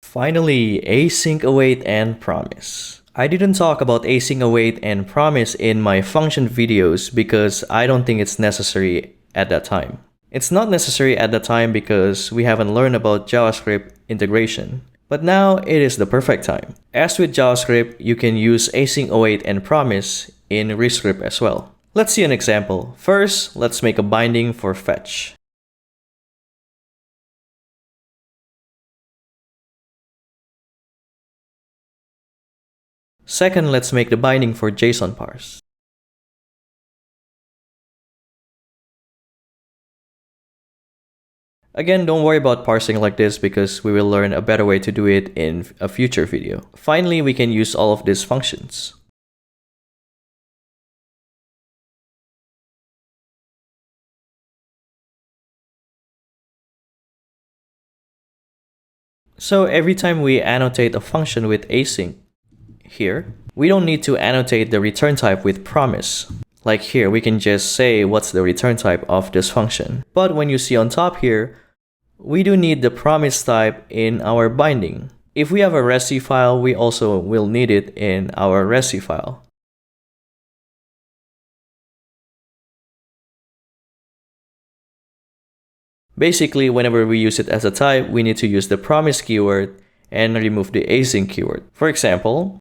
Finally, async await and promise. I didn't talk about async await and promise in my function videos because I don't think it's necessary at that time. It's not necessary at that time because we haven't learned about JavaScript integration. But now it is the perfect time. As with JavaScript, you can use async await and promise in Rescript as well. Let's see an example. First, let's make a binding for fetch. Second, let's make the binding for JSON parse. Again, don't worry about parsing like this because we will learn a better way to do it in a future video. Finally, we can use all of these functions. So every time we annotate a function with async here, we don't need to annotate the return type with promise. Like here, we can just say what's the return type of this function. But when you see on top here, we do need the promise type in our binding. If we have a resi file, we also will need it in our resi file. Basically, whenever we use it as a type, we need to use the promise keyword and remove the async keyword. For example,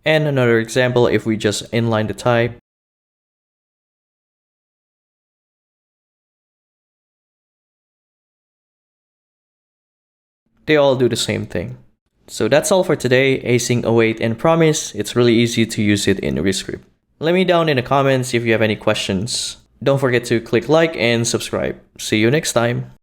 and another example, if we just inline the type, they all do the same thing. So that's all for today. Async await and promise. It's really easy to use it in Rescript. Let me down in the comments if you have any questions. Don't forget to click like and subscribe. See you next time.